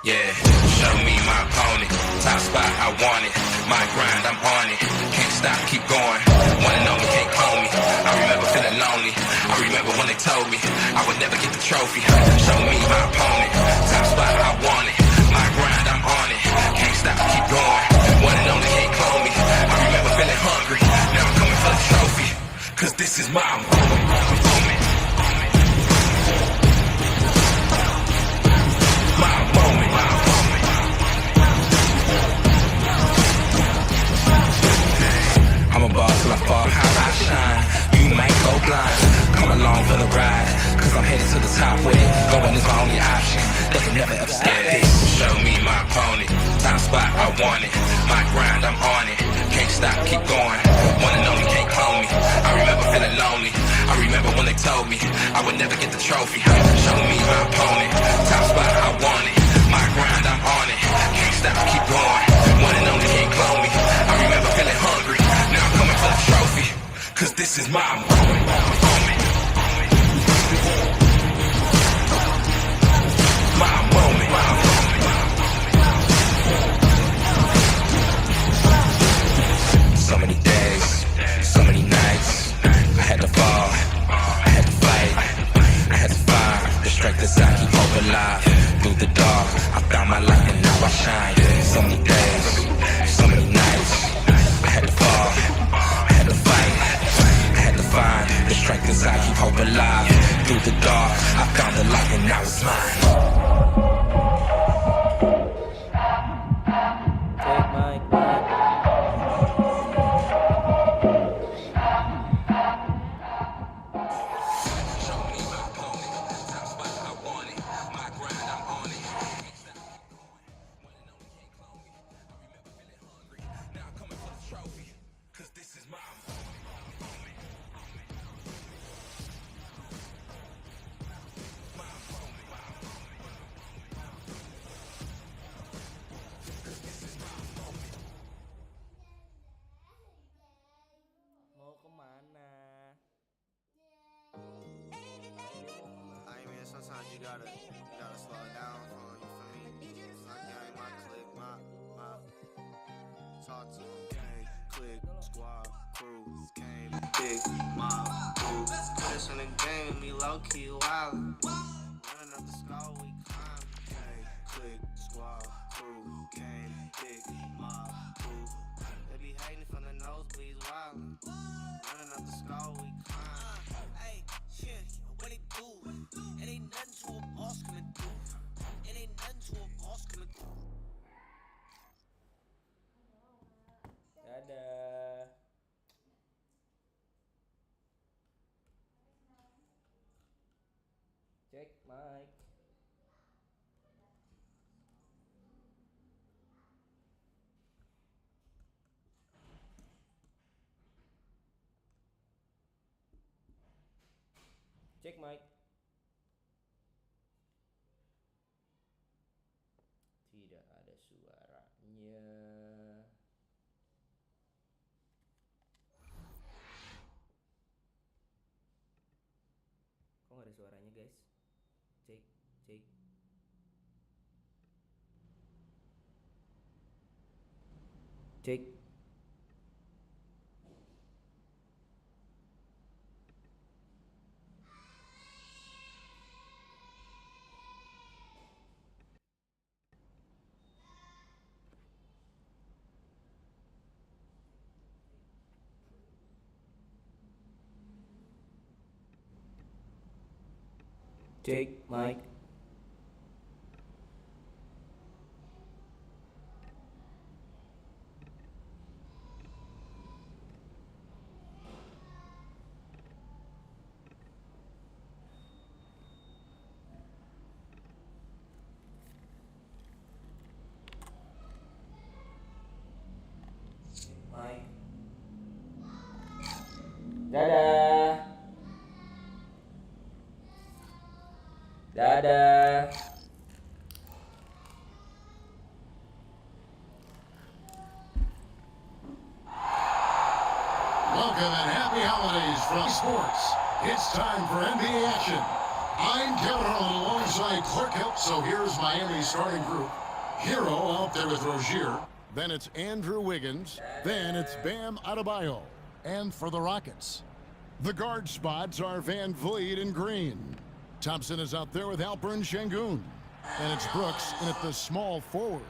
Yeah, show me my opponent. Top spot, I want it. My grind, I'm on it. Can't stop, keep going. Wanna know me, can't call me. I remember feeling lonely. I remember when they told me I would never get the trophy. Show me my opponent. Top spot, I want it. My grind, I'm on it. Can't stop, keep going. Wanna know me, can't call me. I remember feeling hungry. Now I'm coming for the trophy. Cause this is my moment. I'm a boss till I fall, how I shine. You might go blind, come along for the ride. Cause I'm headed to the top with it. Going is my only option, they can never ever stop this. Show me my opponent, top spot, I want it. My grind, I'm on it. Can't stop, keep going. Wanna know me, can't clone me. I remember feeling lonely. I remember when they told me I would never get the trophy. Show me my opponent, top spot, I want it. My grind, I'm on it. Can't stop, keep going. Wanna know me, can't clone me. I remember feeling hungry. Now I'm coming for the trophy. Cause this is my moment. My moment. So many days, so many nights. I had to fall, I had to fight, I had to find the strength inside, keep hope alive. Through the dark, I found my light and now I shine. So many days, so many nights. I had to fall, I had to fight, I had to find the strength inside, keep hope alive. Through the dark, I found the light and now it's mine. Sometimes you gotta slow it down for you, feel me? My gang, my clique, my talk to them. Gang, clique, squad, crew, came, big, mob, crew. Put us in the game, me low-key wildin'. Running up the skull, we climb. Gang, clique, squad, crew, came, big, mob, crew. They be hating from the nosebleeds wildin'. Running up the skull, we climb. Hey, shit, what it do? It ain't nothing to a boss coming through. It ain't nothing to a boss coming through. Dadah. Cek mic. Cek mic. Tidak ada suaranya. Kok nggak ada suaranya, guys? Cek, cek. Cek. Cek mic. Mic. Dadah. Dadah. Welcome and happy holidays from sports. It's time for NBA action. I'm Kevin Harlan alongside Clark Hill. So here's Miami's starting group. Hero out there with Rozier. Then it's Andrew Wiggins. Then it's Bam Adebayo. And for the Rockets, the guard spots are Van Vliet and Green. Thompson is out there with Alperen Şengün. And it's Brooks in at the small forward.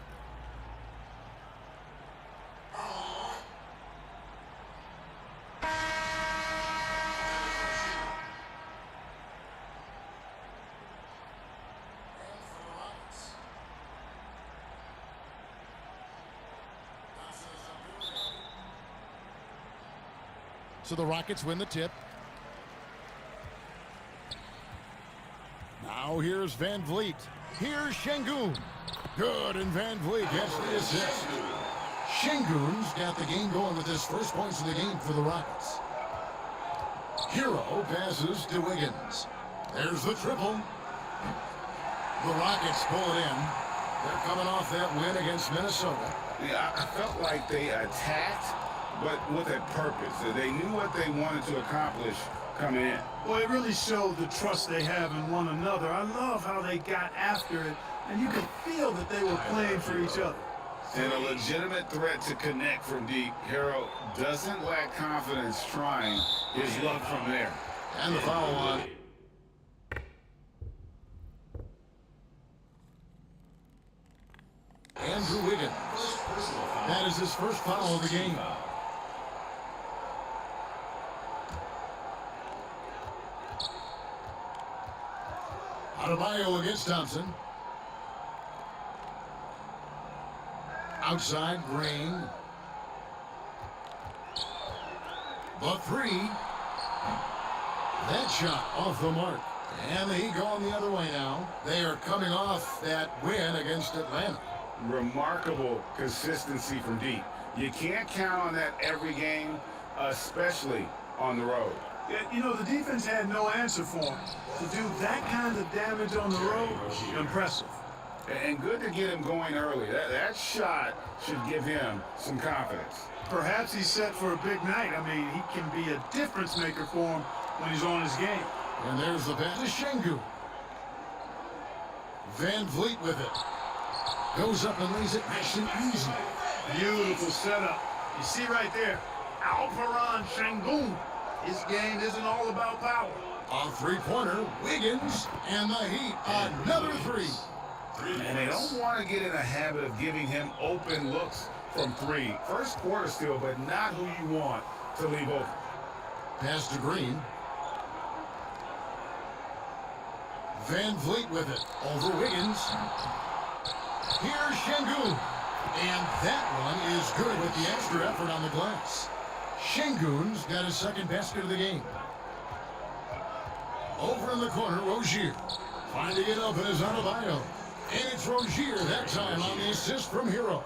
So the Rockets win the tip. Now here's Van Vliet. Here's Şengün. Good, and Van Vliet gets the assist. Şengün's got the game going with his first points of the game for the Rockets. Hero passes to Wiggins. There's the triple. The Rockets pull it in. They're coming off that win against Minnesota. Yeah, I felt like they attacked, but with a purpose. They knew what they wanted to accomplish coming in. Well, it really showed the trust they have in one another. I love how they got after it, and you could feel that they were playing for each other. And a legitimate threat to connect from deep. Hero doesn't lack confidence trying his luck from there. And the foul on. Andrew Wiggins. That is his first foul of the game. Adebayo against Thompson. Outside, Green. The three. That shot off the mark. And he going the other way now. They are coming off that win against Atlanta. Remarkable consistency from deep. You can't count on that every game, especially on the road. Yeah, you know, the defense had no answer for him. To do that kind of damage on the road, impressive. And good to get him going early. That shot should give him some confidence. Perhaps he's set for a big night. I mean, he can be a difference maker for him when he's on his game. And there's the pass to Şengün. Van Vliet with it. Goes up and lays it nice and easy. Beautiful setup. You see right there, Alperen Şengün. His game isn't all about power. On three-pointer, Wiggins, and the Heat, another three. And they don't want to get in a habit of giving him open looks from three. First quarter still, but not who you want to leave open. Pass to Green. Van Vliet with it. Over Wiggins. Here's Şengün. And that one is good with the extra effort on the glass. Şengün's got his second basket of the game. Over in the corner, Rozier. Finding it open is Adebayo. And it's Rozier that time on the assist from Hero.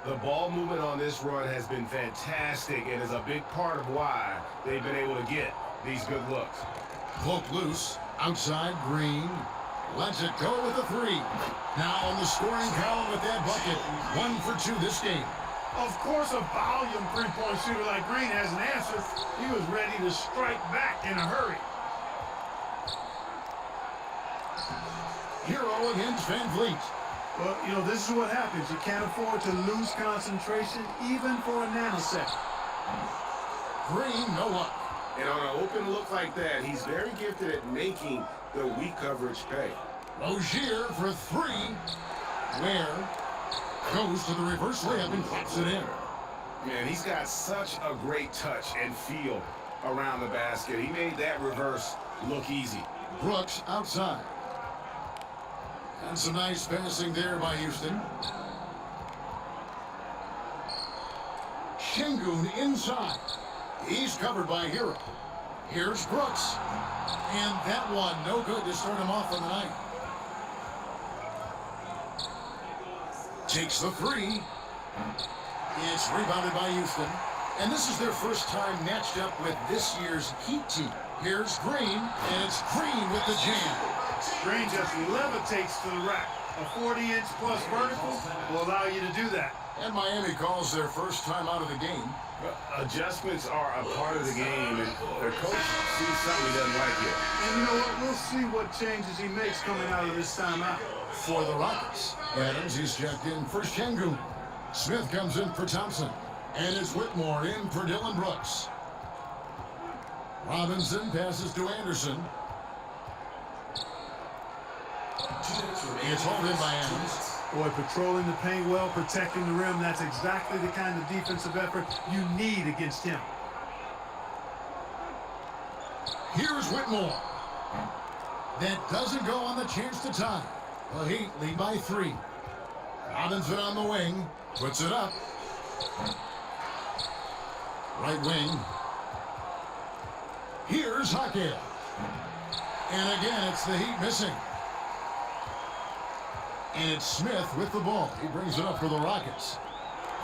The ball movement on this run has been fantastic and is a big part of why they've been able to get these good looks. Poke loose. Outside, Green. Lets it go with a three. Now on the scoring column with that bucket. 1 for 2 this game. Of course, a volume three-point shooter like Green has an answer. He was ready to strike back in a hurry. Hero against Van Vliet. Well, you know, this is what happens. You can't afford to lose concentration even for a nanosecond. Green, no luck. And on an open look like that, he's very gifted at making the weak coverage pay. Rozier for three. Ware goes to the reverse layup and claps it in. Man, he's got such a great touch and feel around the basket. He made that reverse look easy. Brooks outside. And some nice passing there by Houston. Şengün inside. He's covered by Hero. Here's Brooks. And that one, no good to start him off on the night. Takes the three. It's rebounded by Houston. And this is their first time matched up with this year's Heat team. Here's Green, and it's Green with the jam. Green just levitates to the rack. A 40-inch plus vertical will allow you to do that. And Miami calls their first time out of the game. Adjustments are a part of the game, and their coach sees something he doesn't like here. And you know what? We'll see what changes he makes coming out of this timeout. For the Rockets, Adams, he's checked in for Şengün. Smith comes in for Thompson. And it's Whitmore in for Dylan Brooks. Robinson passes to Anderson. It's hauled in by Adams. Boy, patrolling the paint well, protecting the rim, that's exactly the kind of defensive effort you need against him. Here's Whitmore. That doesn't go on the chance to tie. The Heat lead by 3. Robinson on the wing. Puts it up. Right wing. Here's Hackett. And again, it's the Heat missing. And it's Smith with the ball. He brings it up for the Rockets.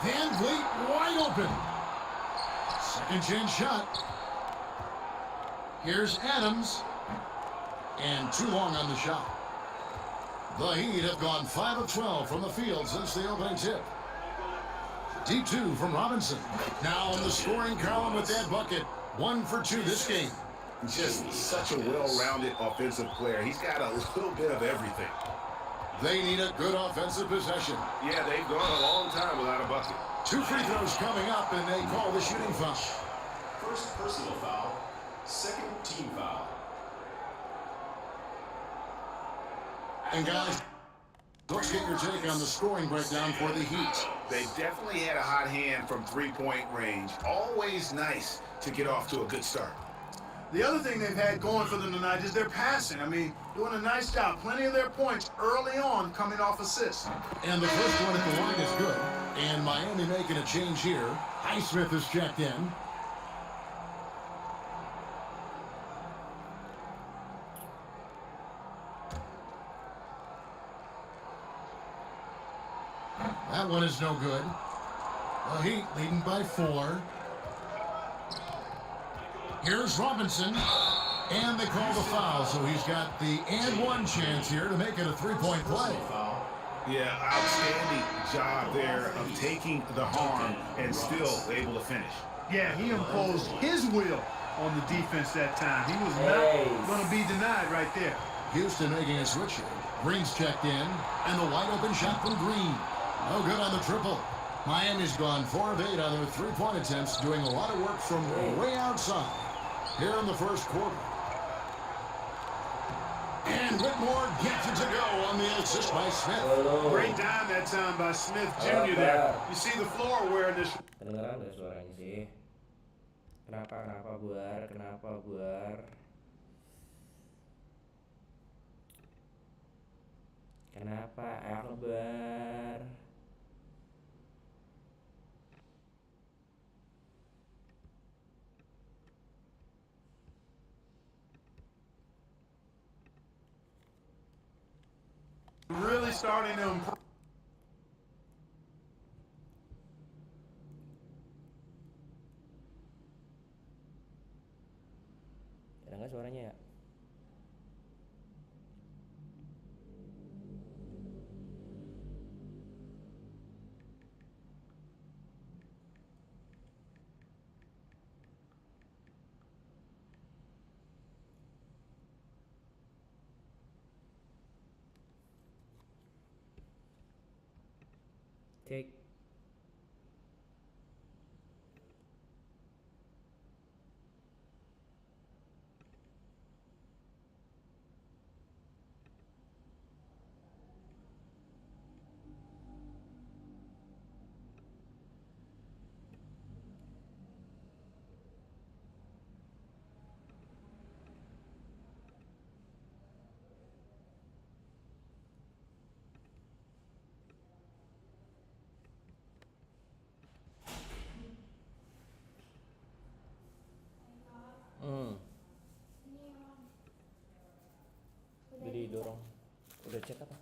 Van Vliet wide open. Second chance shot. Here's Adams. And too long on the shot. The Heat have gone 5 of 12 from the field since the opening tip. Deep 2 from Robinson. Now in the scoring column with that bucket. 1 for 2 this game. Just such a well-rounded offensive player. He's got a little bit of everything. They need a good offensive possession. Yeah, they've gone a long time without a bucket. 2 free throws coming up, and they call the shooting foul. First personal foul, second team foul. And guys, let's get your take on the scoring breakdown for the Heat. They definitely had a hot hand from three-point range. Always nice to get off to a good start. The other thing they've had going for them tonight is their passing. I mean, doing a nice job. Plenty of their points early on coming off assists. And the first one at the line is good. And Miami making a change here. Highsmith is checked in. That one is no good. The Heat leading by 4. Here's Robinson, and they call the foul, so he's got the and one chance here to make it a three-point play. Yeah, outstanding job there of taking the harm and still able to finish. Yeah, he imposed his will on the defense that time. He was not going to be denied right there. Houston making a switch here. Green's checked in, and the wide open shot from Green. No good on the triple. Miami's gone 4 of 8 on their three-point attempts, doing a lot of work from way outside here in the first quarter. And Whitmore gets it to go on the assist by Smith. Great dime that time by Smith Jr. there. You see the floor awareness. Kedengeran nggak suaranya sih? Kenapa buar? Kenapa Akbar? Really starting to improve. Ada nggak suaranya ya? Take. Udah didorong. Udah cek apa?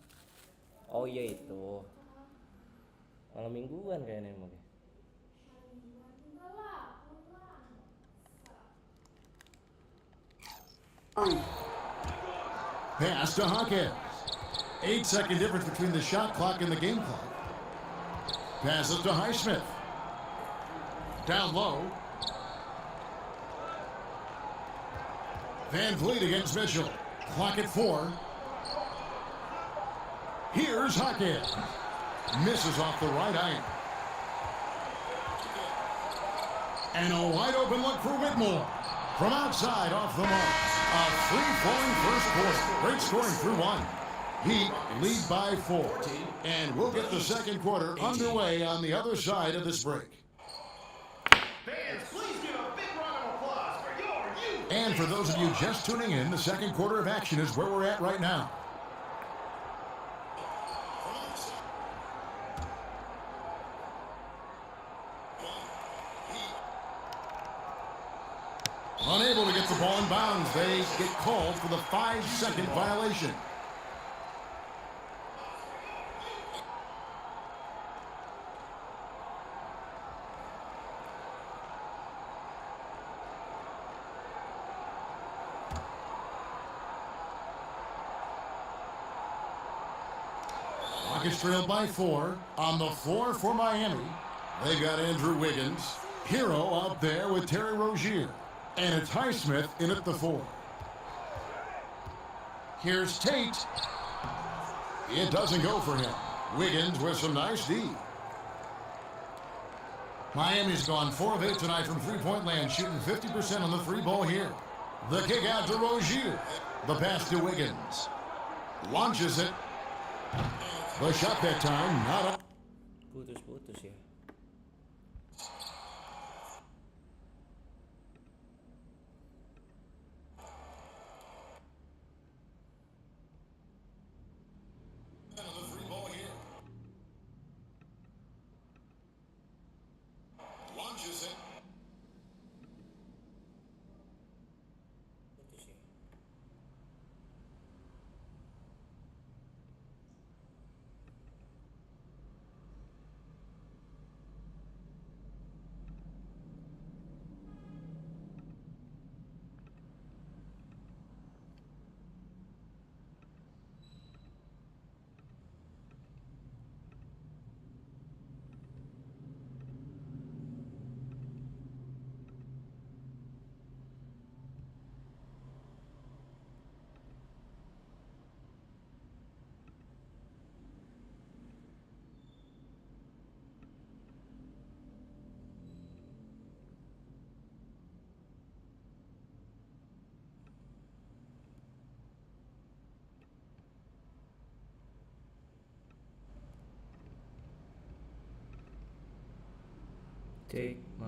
Oh iya itu. Malam mingguan kayaknya emang. Pass to Hawkins. 8-second difference between the shot clock and the game clock. Pass it to Highsmith. Down low. Van Vliet against Mitchell. Clock at 4. Here's Hackett. Misses off the right iron. And a wide open look for Whitmore. From outside off the mark. A free-flowing first quarter. Great scoring through 1. Heat lead by 4. And we'll get the second quarter underway on the other side of this break. Fans, please give a big round of applause for your youth. And for those of you just tuning in, the second quarter of action is where we're at right now. Unable to get the ball in bounds. They get called for the 5-second violation. Rockets trailed by 4. On the floor for Miami, they've got Andrew Wiggins. Hero up there with Terry Rozier. And it's Highsmith in at the 4. Here's Tate. It doesn't go for him. Wiggins with some nice D. Miami's gone 4 of 8 tonight from three-point land, shooting 50% on the 3-ball here. The kick out to Rozier. The pass to Wiggins. Launches it. The shot that time, not up. Putus-putus ya. Take my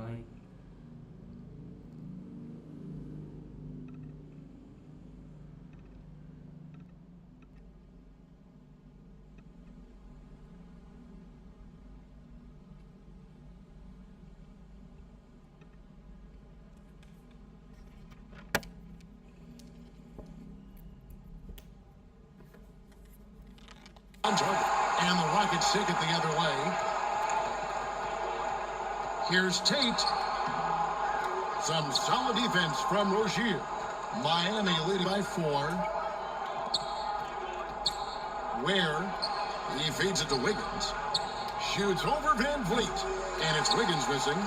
And the Rockets take it the other way. Here's Tate. Some solid defense from Rozier. Miami leading by 4. Ware, he feeds it to Wiggins. Shoots over Van Vliet. And it's Wiggins missing.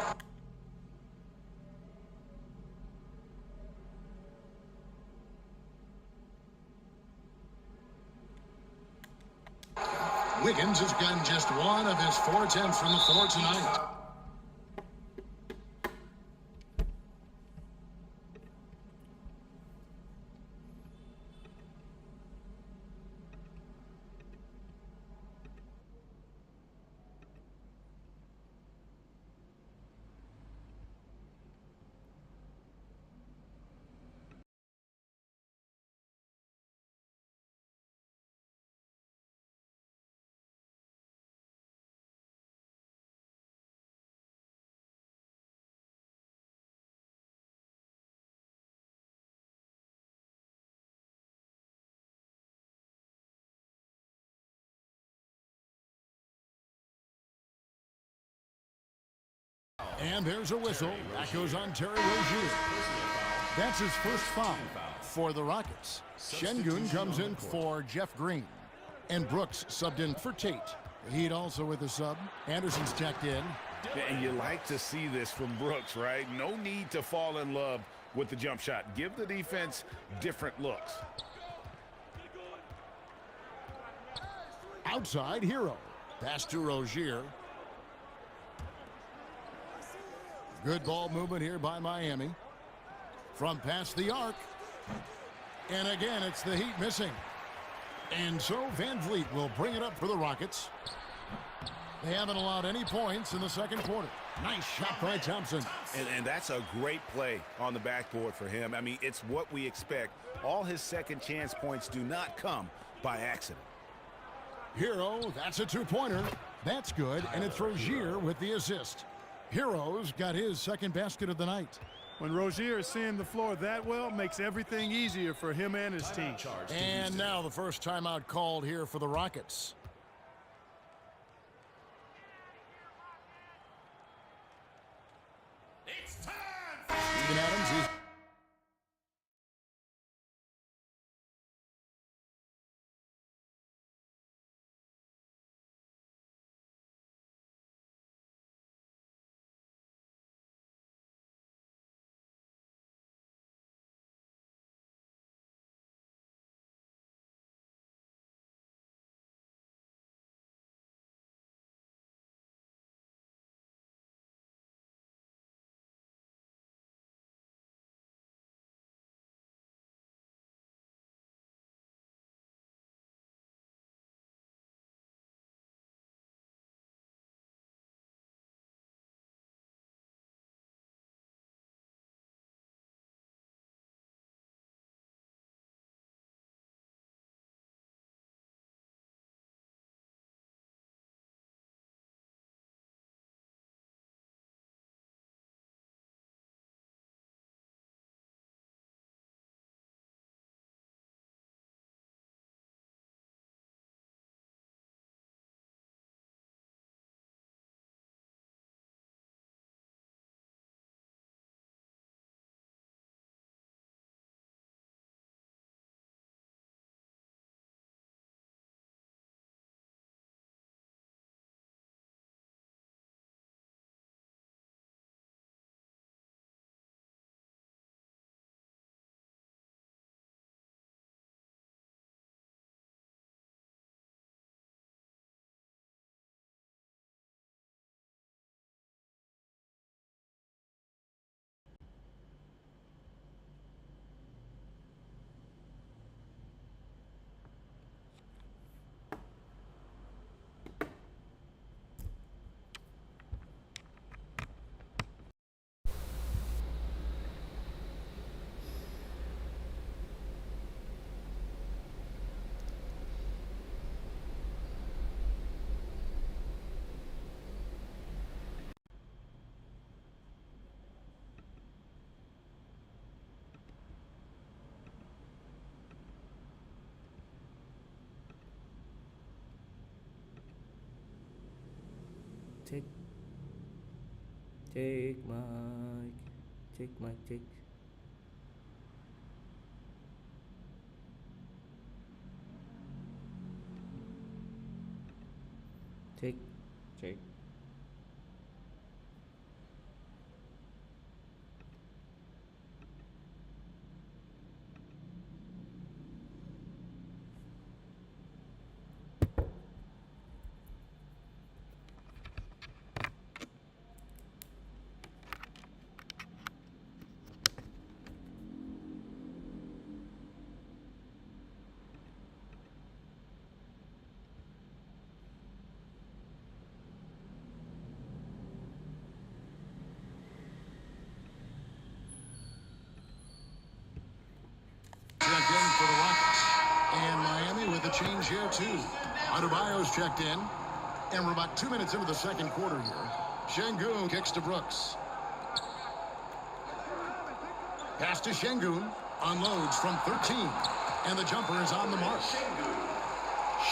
Wiggins has gotten just 1 of his 4 attempts from the floor tonight. And there's a whistle. That goes on Terry Rozier. That's his first foul for the Rockets. Şengün comes in for Jeff Green. And Brooks subbed in for Tate. Heat also with the sub. Anderson's checked in. And you like to see this from Brooks, right? No need to fall in love with the jump shot. Give the defense different looks. Outside, Hero. Pass to Rozier. Good ball movement here by Miami. From past the arc. And again, it's the Heat missing. And so Van Vliet will bring it up for the Rockets. They haven't allowed any points in the second quarter. Nice shot by Thompson. And that's a great play on the backboard for him. I mean, it's what we expect. All his second chance points do not come by accident. Hero, that's a two-pointer. That's good, and it's Rozier with the assist. Hero's got his second basket of the night. When Rozier is seeing the floor that well, it makes everything easier for him and his team. And now the first timeout called here for the Rockets. It's time. Steven Adams, he's Check mic check. Check. checked in for the Rockets. And Miami with a change here, too. Adebayo's checked in. And we're about 2 minutes into the second quarter here. Şengün kicks to Brooks. Pass to Şengün. Unloads from 13. And the jumper is on the mark.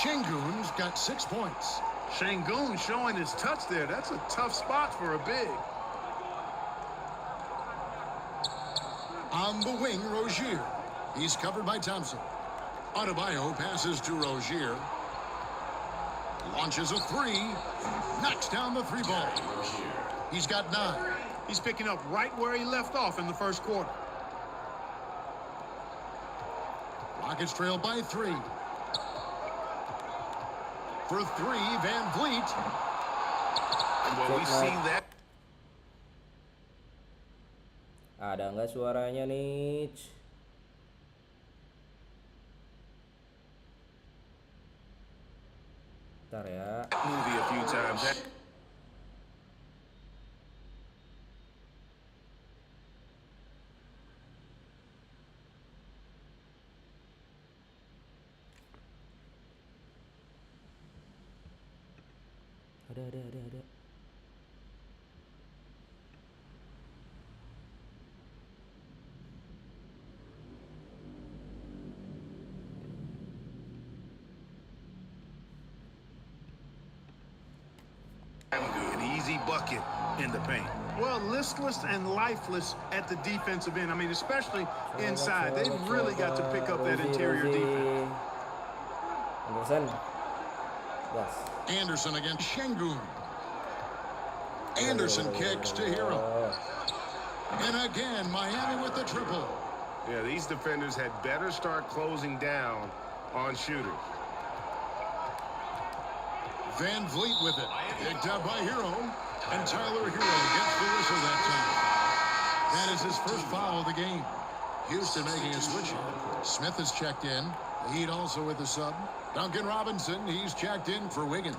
Şengün's got 6 points. Şengün showing his touch there. That's a tough spot for a big. On the wing, Rozier. He's covered by Thompson. Adebayo passes to Rozier. Launches a three. Knocks down the three ball. He's got 9. He's picking up right where he left off in the first quarter. Rockets trail by 3. For 3, Van Vliet. Well, we've seen that. Ada nggak suaranya nih? Bentar ya. Movie a few times. Ada. An easy bucket in the paint. Well, listless and lifeless at the defensive end. I mean, especially inside. They've really got to pick up that interior defense. Anderson. Yes. Anderson against Şengün. Anderson kicks to Hero. And again, Miami with the triple. Yeah, these defenders had better start closing down on shooters. Van Vliet with it. Picked up by Hero. And Tyler Hero gets the whistle that time. That is his first foul of the game. Houston making a switch. Smith is checked in. The Heat also with the sub. Duncan Robinson, he's checked in for Wiggins.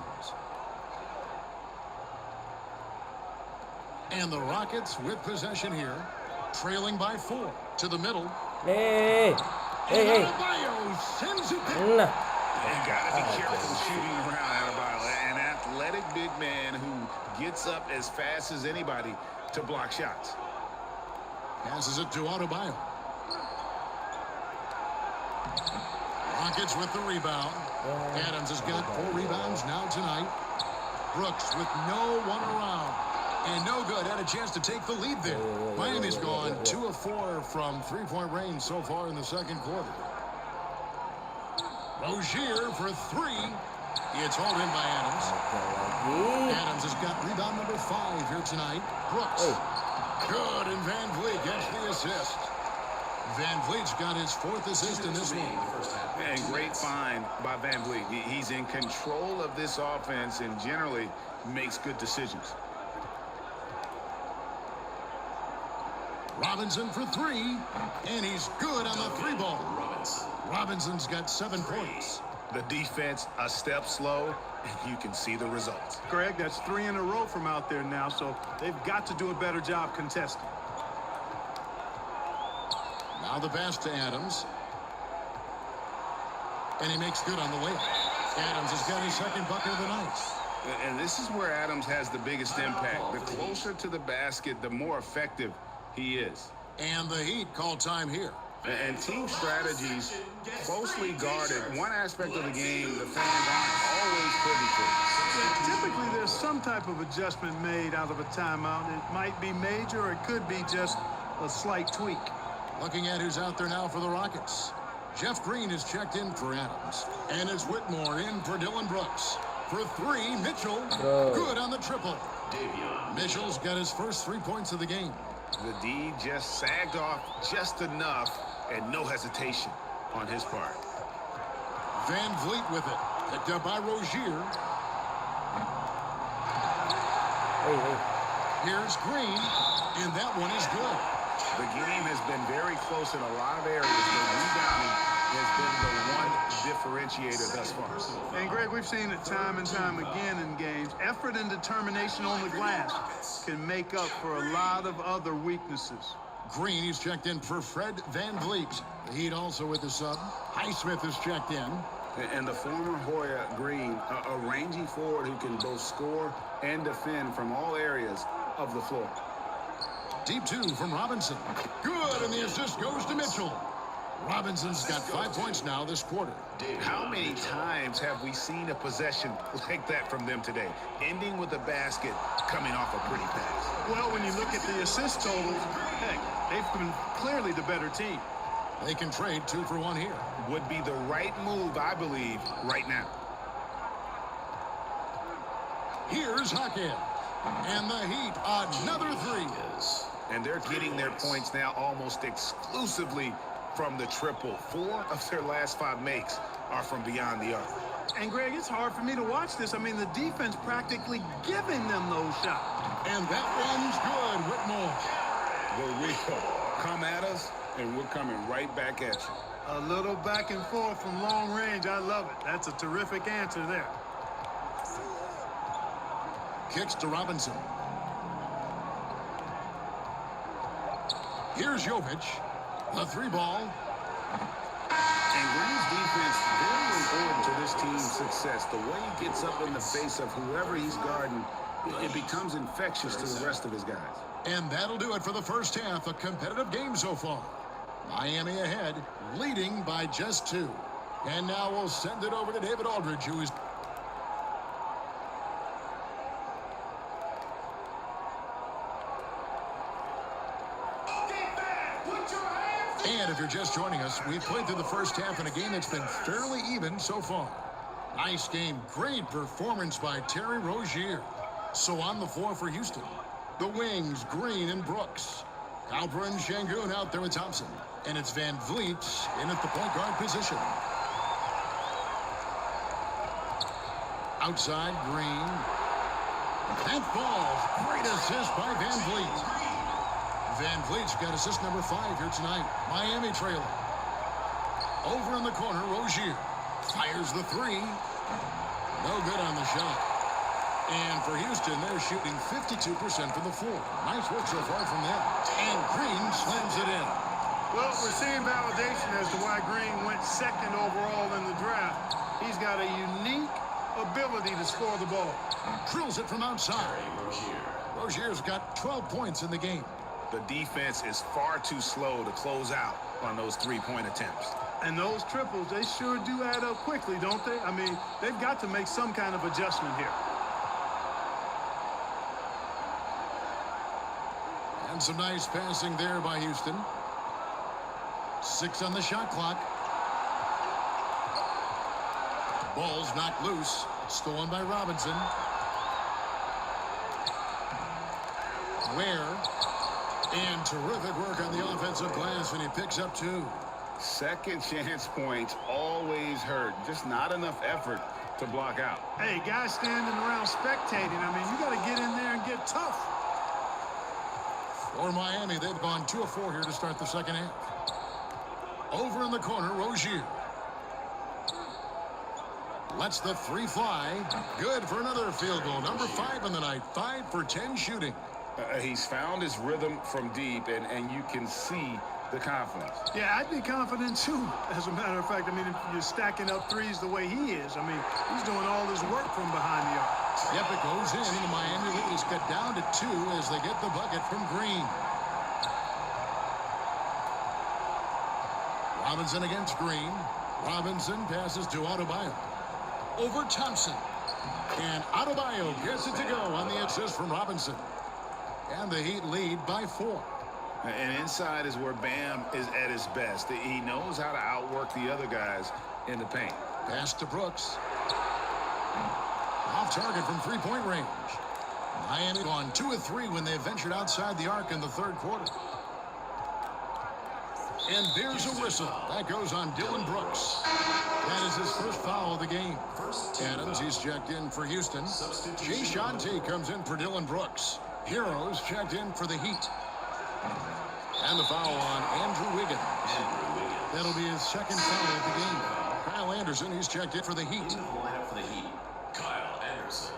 And the Rockets with possession here. Trailing by 4 to the middle. Hey. Adebayo sends it there. Nah. You gotta be careful shooting around Adebayo. An athletic big man who gets up as fast as anybody to block shots. Passes it to Adebayo. Rockets with the rebound. Adams has got 4 rebounds now tonight. Brooks with no one around. And no good. Had a chance to take the lead there. Miami's gone 2 of 4 from three-point range so far in the second quarter. Rozier for 3. It's hauled in by Adams. Adams has got rebound number 5 here tonight. Brooks. Good, and Van Vliet gets the assist. Van Vliet's got his 4th assist in this one. And great find by Van Vliet. He's in control of this offense and generally makes good decisions. Robinson for 3, and he's good on the 3 ball. Robinson's got 7 points. The defense a step slow, and you can see the results. Greg, that's 3 in a row from out there now, so they've got to do a better job contesting. Now the pass to Adams. And he makes good on the layup. Adams has got his 2nd bucket of the night. And this is where Adams has the biggest impact. The closer to the basket, the more effective he is. And the Heat call time here. And team strategies closely guarded. One aspect of the game the fans aren't always privy to. Typically, there's some type of adjustment made out of a timeout. It might be major, or it could be just a slight tweak. Looking at who's out there now for the Rockets. Jeff Green is checked in for Adams. And it's Whitmore in for Dylan Brooks. For 3, Mitchell. Good on the triple. Mitchell's got his first 3 points of the game. The D just sagged off just enough and no hesitation on his part. Van Vliet with it. Picked up by Rozier. Here's Green, and that one is good. The game has been very close in a lot of areas, but rebounding has been the one differentiator thus far. And Greg, we've seen it time and time again in games. Effort and determination on the glass can make up for a lot of other weaknesses. Green is checked in for Fred Van Vliet. The Heat also with the sub. Highsmith is checked in. And the former Hoya Green, a rangy forward who can both score and defend from all areas of the floor. Deep 2 from Robinson. Good, and the assist goes to Mitchell. Robinson's got 5 points now this quarter. How many times have we seen a possession like that from them today, ending with a basket coming off a pretty pass? Well, when you look at the assist totals, heck, they've been clearly the better team. They can trade 2 for 1 here. Would be the right move, I believe, right now. Here's Hawkins. And the Heat, another three. And they're getting their points now almost exclusively from the triple. 4 of their last 5 makes are from beyond the arc. And Greg, it's hard for me to watch this. I mean, the defense practically giving them those shots. And that one's good, Whitmore. Here we go. Come at us, and we're coming right back at you. A little back and forth from long range. I love it. That's a terrific answer there. Kicks to Robinson. Here's Jovic. The 3-ball. And Green's defense very important to this team's success. The way he gets up in the face of whoever he's guarding, it becomes infectious to the rest of his guys. And that'll do it for the first half. A competitive game so far. Miami ahead, leading by just 2. And now we'll send it over to David Aldridge, who is... And if you're just joining us, we've played through the first half in a game that's been fairly even so far. Nice game. Great performance by Terry Rozier. So on the floor for Houston, the wings, Green and Brooks. Alper and Şengün out there with Thompson. And it's Van Vliet in at the point guard position. Outside, Green. That falls. Great assist by Van Vliet. Van Vliet's got assist number 5 here tonight. Miami trailing. Over in the corner, Rozier fires the 3. No good on the shot. And for Houston, they're shooting 52% from the floor. Nice work so far from them. And Green slams it in. Well, we're seeing validation as to why Green went 2nd overall in the draft. He's got a unique ability to score the ball. Drills it from outside. Rozier's got 12 points in the game. The defense is far too slow to close out on those 3-point attempts. And those triples, they sure do add up quickly, don't they? I mean, they've got to make some kind of adjustment here. And some nice passing there by Houston. 6 on the shot clock. Ball's knocked loose. Stolen by Robinson. Ware. And terrific work on the offensive glass, and he picks up 2. Second chance points always hurt. Just not enough effort to block out. Hey, guys standing around spectating. I mean, you got to get in there and get tough. For Miami, they've gone 2 of 4 here to start the second half. Over in the corner, Rozier. Lets the 3 fly. Good for another field goal. Number 5 in the night. 5 for 10 shooting. He's found his rhythm from deep, and you can see the confidence. Yeah, I'd be confident, too. As a matter of fact, I mean, if you're stacking up threes the way he is, I mean, he's doing all his work from behind the arc. Yep, it goes in. The Miami lead is cut down to 2 as they get the bucket from Green. Robinson against Green. Robinson passes to Adebayo. Over Thompson. And Adebayo gets it to go on the assist from Robinson. And the Heat lead by 4. And inside is where Bam is at his best. He knows how to outwork the other guys in the paint. Pass to Brooks. Off target from 3-point range. Miami gone 2 of 3 when they ventured outside the arc in the 3rd quarter. And there's a whistle. That goes on Dylan Brooks. That is his first foul of the game. Adams, he's checked in for Houston. Jay Shanti comes in for Dylan Brooks. Heroes checked in for the Heat. And the foul on Andrew Wiggins. That'll be his 2nd foul of the game. Kyle Anderson, he's checked in for the Heat. Kyle Anderson.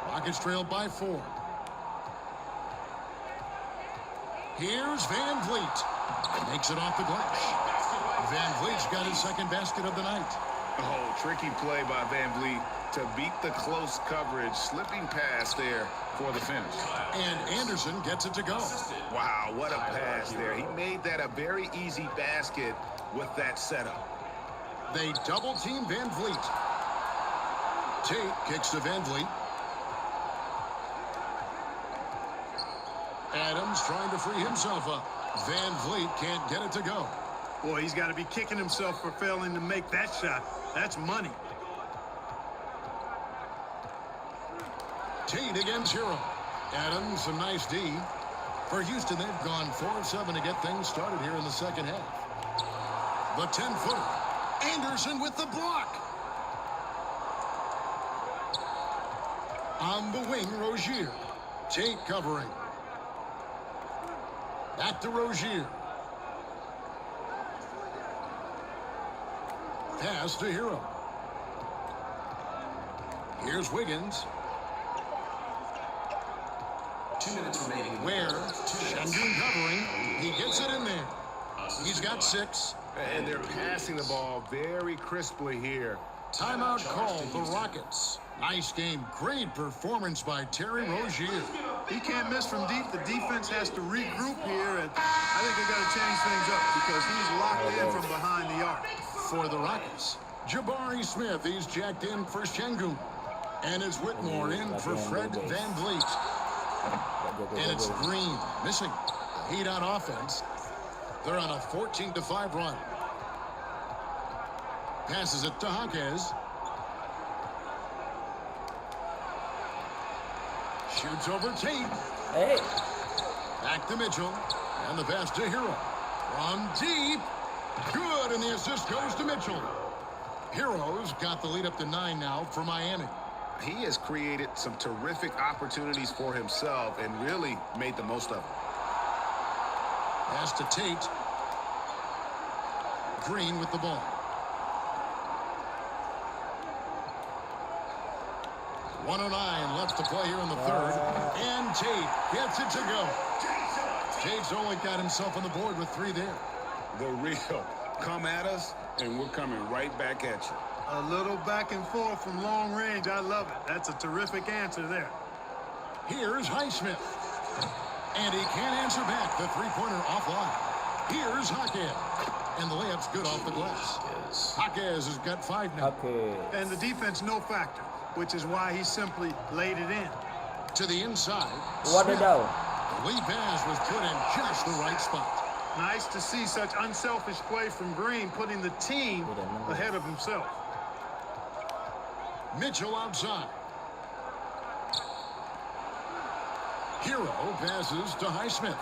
Rockets trailed by 4. Here's Van Vliet. Makes it off the glass. Van Vliet's got his 2nd basket of the night. Oh, tricky play by Van Vliet to beat the close coverage. Slipping pass there for the finish. And Anderson gets it to go. Wow, what a pass there. He made that a very easy basket with that setup. They double-team Van Vliet. Tate kicks to Van Vliet. Adams trying to free himself up. Van Vliet can't get it to go. Boy, he's got to be kicking himself for failing to make that shot. That's money. Tate against Hero. Adams, some nice D. For Houston, they've gone 4 of 7 to get things started here in the second half. The 10-footer. Anderson with the block. On the wing, Rozier. Tate covering. Back to Rozier. Pass to Hero. Here's Wiggins. 2 minutes remaining. Where? Şengün covering. He gets it in there. He's got 6. And they're passing the ball very crisply here. Timeout called the Rockets. Nice game. Great performance by Terry Rozier. He can't miss from deep. The defense has to regroup here, and I think they got to change things up because he's locked in from behind the arc. For the Rockets, Jabari Smith, he's jacked in for Şengün. And it's Whitmore in for Fred VanVleet. And it's Green missing. The Heat on offense. They're on a 14-5 run. Passes it to Jaquez. Shoots over Tate. Hey. Back to Mitchell. And the pass to Hero. From deep. Good, and the assist goes to Mitchell. Hero's got the lead up to 9 now for Miami. He has created some terrific opportunities for himself and really made the most of them. Pass to Tate. Green with the ball. .109 left to play here in the third. And Tate gets it to go. Tate's only got himself on the board with 3 there. The real. Come at us, and we're coming right back at you. A little back and forth from long range. I love it. That's a terrific answer there. Here's Highsmith. And he can't answer back. The three-pointer offline. Here's Jaquez. And the layup's good off the glass. Jaquez has got 5 now. Okay. And the defense, no factor, which is why he simply laid it in. To the inside. What Smith. a down. The lead pass was put in just the right spot. Nice to see such unselfish play from Green, putting the team ahead of himself. Mitchell outside. Hero passes to Highsmith.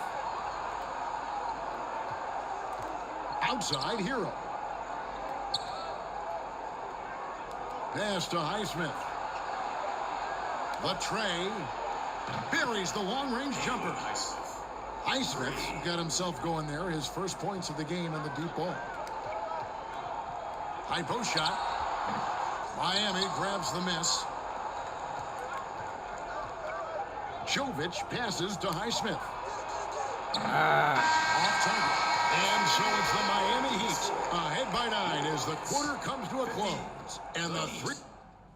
Outside, Hero. Pass to Highsmith. The tray buries the long-range jumper. Highsmith's got himself going there. His first points of the game in the deep ball. High post shot. Miami grabs the miss. Jovic passes to Highsmith. Off target. And so it's the Miami Heat ahead by 9 as the quarter comes to a close. And the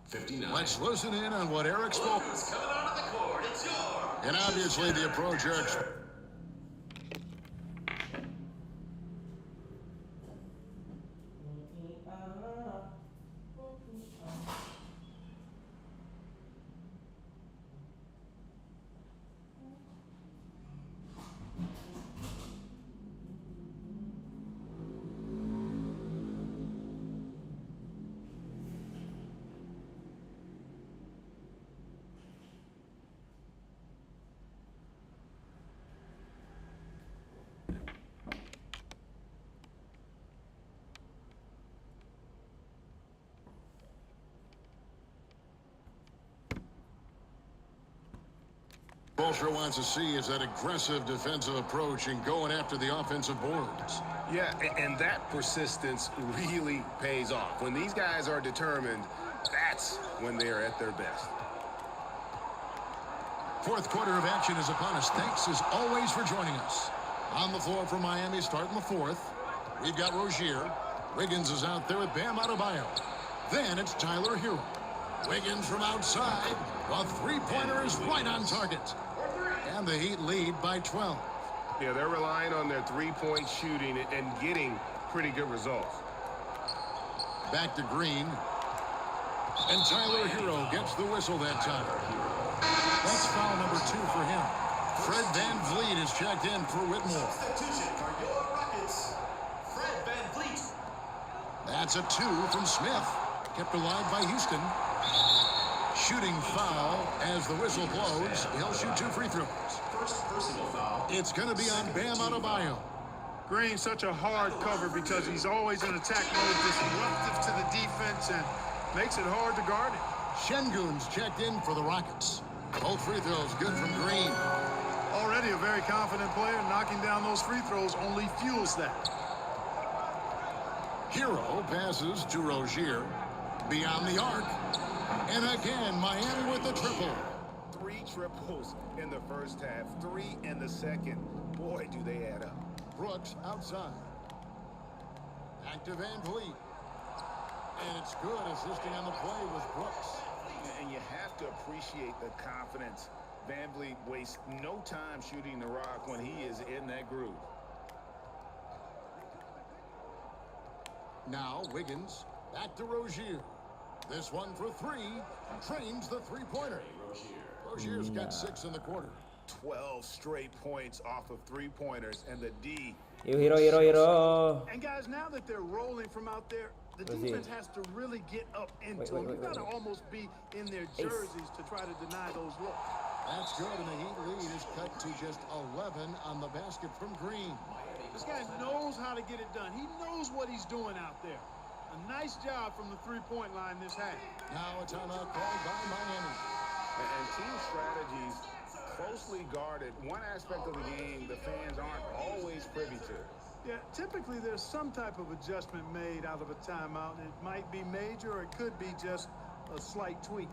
59. Let's listen in on what Eric spoke. Coming onto the court. It's yours. And obviously the approach, Eric. Bolsher wants to see is that aggressive defensive approach and going after the offensive boards. Yeah, and that persistence really pays off. When these guys are determined, that's when they are at their best. Fourth quarter of action is upon us. Thanks as always for joining us. On the floor for Miami starting the fourth. We've got Rozier. Wiggins is out there with Bam Adebayo. Then it's Tyler Hero. Wiggins from outside. A three-pointer is right on target. And the Heat lead by 12. Yeah, they're relying on their three-point shooting and getting pretty good results. Back to Green. And Tyler Hero gets the whistle that time. That's foul number 2 for him. Fred VanVleet is checked in for Whitmore. Substitution for your Rockets, Fred VanVleet. That's a 2 from Smith. Kept alive by Houston. shooting foul as the whistle blows. He'll shoot 2 free throws. First personal foul. It's going to be on Bam Adebayo. Green's such a hard cover because he's always in attack mode, disruptive to the defense, and makes it hard to guard him. Şengün's checked in for the Rockets. Both free throws good from Green. Already a very confident player, knocking down those free throws only fuels that. Hero passes to Rozier. Beyond the arc. And again, Miami with the triple. 3 triples in the first half, 3 in the second. Boy, do they add up. Brooks outside. Back to Van Vliet. And it's good. Assisting on the play was Brooks. And you have to appreciate the confidence. Van Vliet wastes no time shooting the rock when he is in that groove. Now Wiggins. Back to Rozier. This one for 3. Trains the three-pointer. Rozier's got 6 in the quarter. 12 straight points off of 3-pointers, and the D. Hero. And guys, now that they're rolling from out there, the Rozier. defense has to really get up into them. You got to almost be in their jerseys to try to deny those looks. That's good, and the Heat lead is cut to just 11 on the basket from Green. This guy knows how to get it done. He knows what he's doing out there. A nice job from the three-point line this half. Now a timeout called by Miami. And team strategies closely guarded. One aspect of the game the fans aren't always privy to. Yeah, typically there's some type of adjustment made out of a timeout. It might be major or it could be just a slight tweak.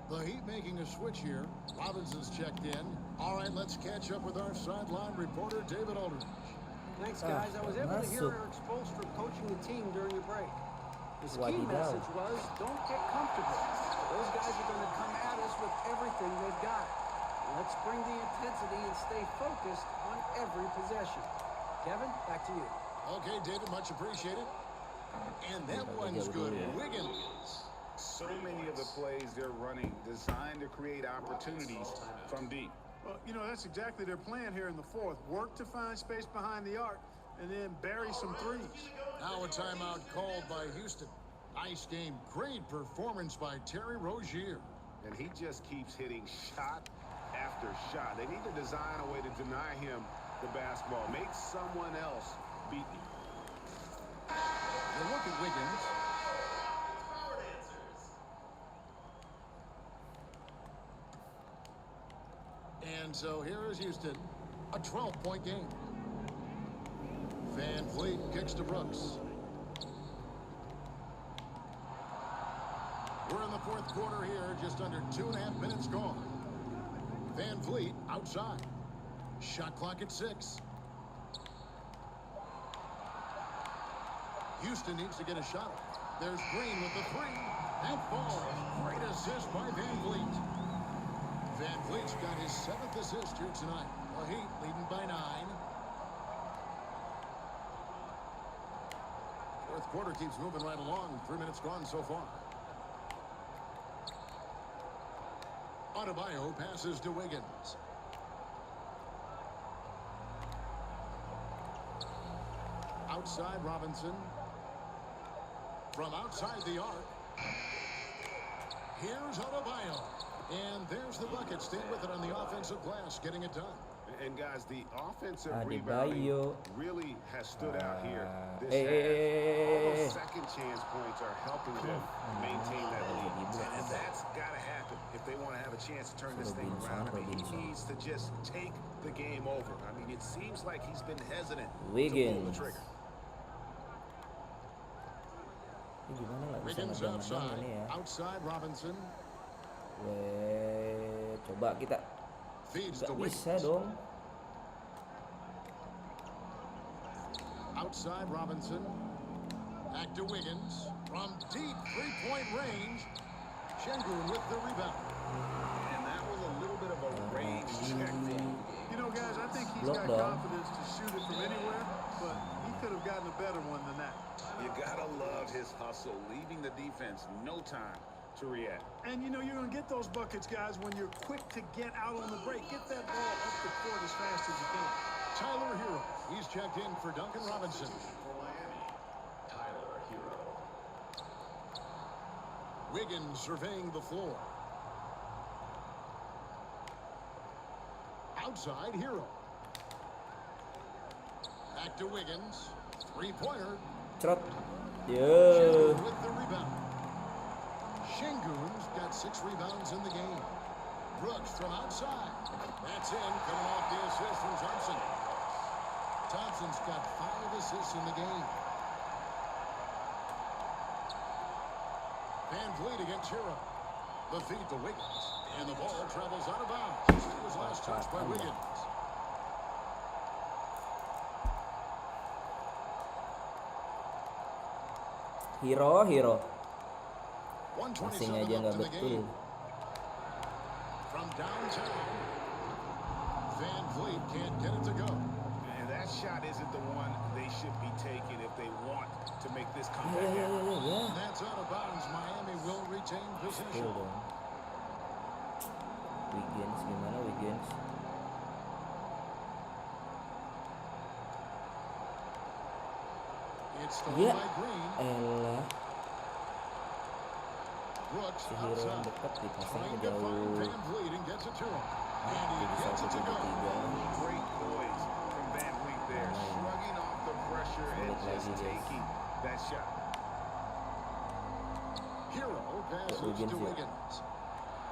The Heat making a switch here. Robinson's checked in. All right, let's catch up with our sideline reporter, David Aldridge. Thanks, guys. I was able to hear Eric Spoelstra coaching the team during the break. His key message was, don't get comfortable. Those guys are going to come at us with everything they've got. Let's bring the intensity and stay focused on every possession. Kevin, back to you. Okay, David, much appreciated. And that one's good. Wiggins. So many of the plays they're running designed to create opportunities from deep. Well, you know, that's exactly their plan here in the fourth. Work to find space behind the arc and then bury some threes. Now a timeout called by Houston. Nice game. Great performance by Terry Rozier. And he just keeps hitting shot after shot. They need to design a way to deny him the basketball. Make someone else beat him. You look at Wiggins. And so here is Houston. A 12-point game. Van Vliet kicks to Brooks. We're in the fourth quarter here, just under 2.5 minutes gone. Van Vliet outside. Shot clock at 6. Houston needs to get a shot off. There's Green with the 3. That falls. Great assist by Van Vliet. Van Vliet's got his 7th assist here tonight. The Heat leading by 9. Fourth quarter keeps moving right along. 3 minutes gone so far. Adebayo passes to Wiggins. Outside Robinson. From outside the arc. Here's Adebayo. And there's the bucket. Stay with it on the offensive glass, getting it done. And guys, the offensive Adebayo. rebounding really has stood out here this Hey, half. hey, hey, All hey, those second chance points are helping them maintain that lead. And that's got to happen if they want to have a chance to turn this thing around. I mean, he needs to just take the game over. I mean, it seems like he's been hesitant to pull the Wiggins. trigger. Ini gimana nggak bisa Wiggins ngejar outside. ini ya? Outside Robinson. Coba kita Feeds nggak to bisa Wiggins. dong. Outside Robinson. Back to Wiggins. From deep three-point range. Şengün with the rebound. And that was a little bit of a range check. You know, guys, I think he's Block got down. confidence to shoot it from anywhere, but he could have gotten a better one than that. You gotta love his hustle, leaving the defense no time to react. And, you know, you're going to get those buckets, guys, when you're quick to get out on the break. Get that ball up the court as fast as you can. Tyler Hero. He's checked in for Duncan Robinson. For Miami, Tyler Hero. Wiggins surveying the floor. outside, Hero. Back to Wiggins. Three-pointer. Cerot. Shengun Yo. with the rebound. Shengun's got 6 rebounds in the game. Brooks from outside. That's in, coming off the assist from Thompson. Thompson's got 5 assists in the game. Van Vliet against Hero. The feed to Wiggins. And the ball travels out of bounds. It was last touched by Wiggins. Hero. 127 Passing aja left nggak in the betul. game. From downtown, Van Vliet can't get it to go. And that shot isn't the one they should be taking if they want to make this Ya comeback ya happen. ya ya. That's out of bounds. Miami will retain Betul possession. dong. Wiggins gimana Wiggins? It's stolen Ya. by Green. Elah. Brooks Si Hero yang outside. dekat dipasang ke Trying to find jauh. Van Vliet and gets it to him. And he Jadi gets it to go. 1-3. Great poise from Van Vliet there, shrugging off the pressure and Balik just lagi, guys. taking that shot. Hero passes Wiggins to ya. Wiggins.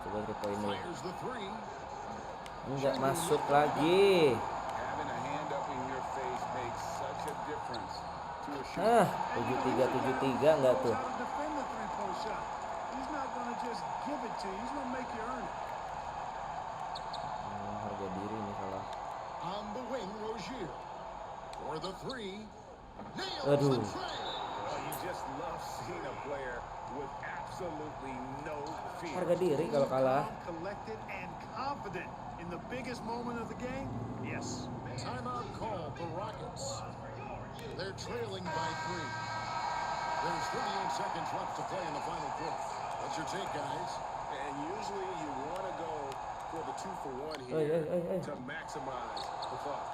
Coba 3 poinnya. Fires the three. Enggak masuk lagi. Having a hand up in your face makes such a difference to a shooter. 73 enggak tuh. How to defend the three-point shot. He's not going to just give it to you. He's going to make you earn it. Harga diri ini salah. On the wing, Rozier. For the three. Nails Aduh. the tray. Well, you just love seeing a player with absolutely no fear. Harga diri kalau kalah. Collected and confident in the biggest moment of the game. Yes. Timeout call for Rockets. They're trailing by 3. There's 38 seconds left to play in the final quarter. What's your take, guys? And usually you want to go for the 2-for-1 Hey. here to maximize the clock.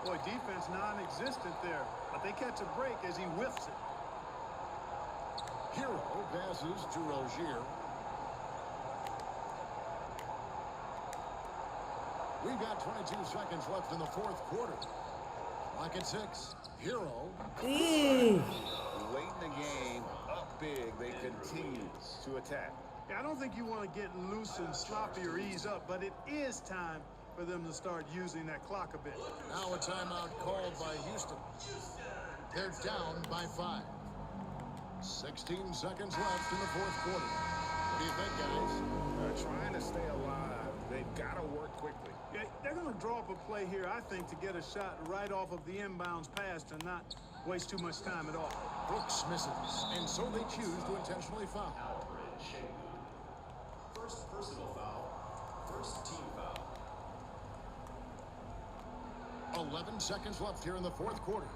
Boy, defense non-existent there, but they catch a break as he whiffs it. Hero passes to Rozier. We've got 22 seconds left in the fourth quarter. Clock at 6. Hero. Ih. Late in the game, up big, they continue to attack. Yeah, I don't think you want to get loose and sloppy or ease up, but it is time for them to start using that clock a bit. Now a timeout called by Houston. They're down by 5. 16 seconds left in the fourth quarter. What do you think, guys? Trying to stay alive, they've got to work quickly. Yeah, they're going to draw up a play here, I think, to get a shot right off of the inbounds pass and not waste too much time at all. Brooks misses, and so they choose to intentionally foul. First personal foul. First team foul. 11 seconds left here in the fourth quarter.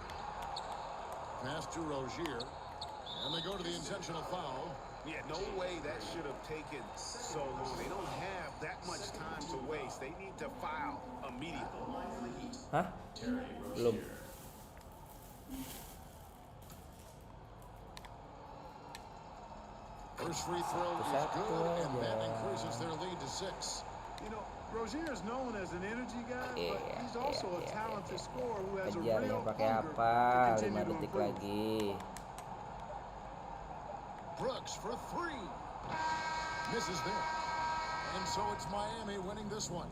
Pass to Rozier, and they go to the intentional foul. Yeah, no way that should have taken so long. They don't have that much time to waste. They need to foul immediately. Hah? Belum. First free throw is good, and that increases their lead to 6. You know, Rozier is known as an energy guy, but he's also a talented scorer who has a Kejar real yang pakai hunger apa? to 5 continue to detik improve. lagi. Brooks for 3. Misses there. And so it's Miami winning this one.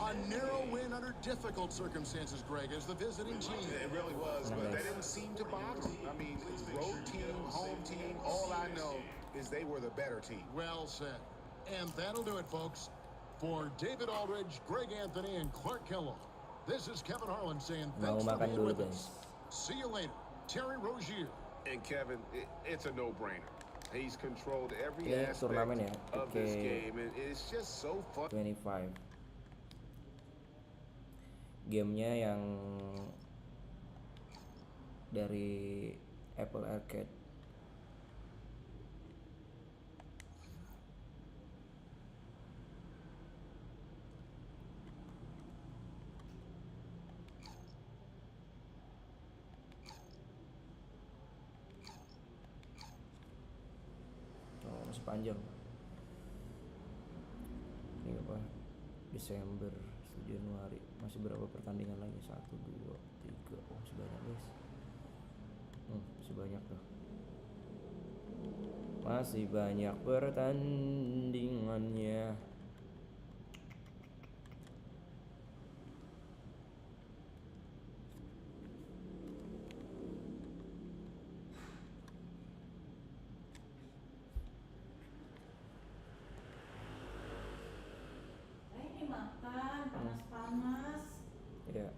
A narrow win under difficult circumstances, Greg, as the visiting team. It really was, but that didn't seem to bother them. I mean, road team, home team, all I know is they were the better team. Well said. And that'll do it, folks. For David Aldridge, Greg Anthony, and Clark Kellogg, this is Kevin Harlan saying thanks for being with us. See you later. Terry Rozier. And Kevin, it's a no-brainer. He's controlled every Ini aspect turnamen ya, of this game, and it's just so fun. 25. Gamenya yang dari Apple Arcade. Oh, masih panjang. Ini apa? Desember, Januari. Masih berapa pertandingan lagi? 1, 2, 3. Oh masih banyak guys. Masih banyak tuh. Masih banyak pertandingannya. Ini makan panas-panas. Ya.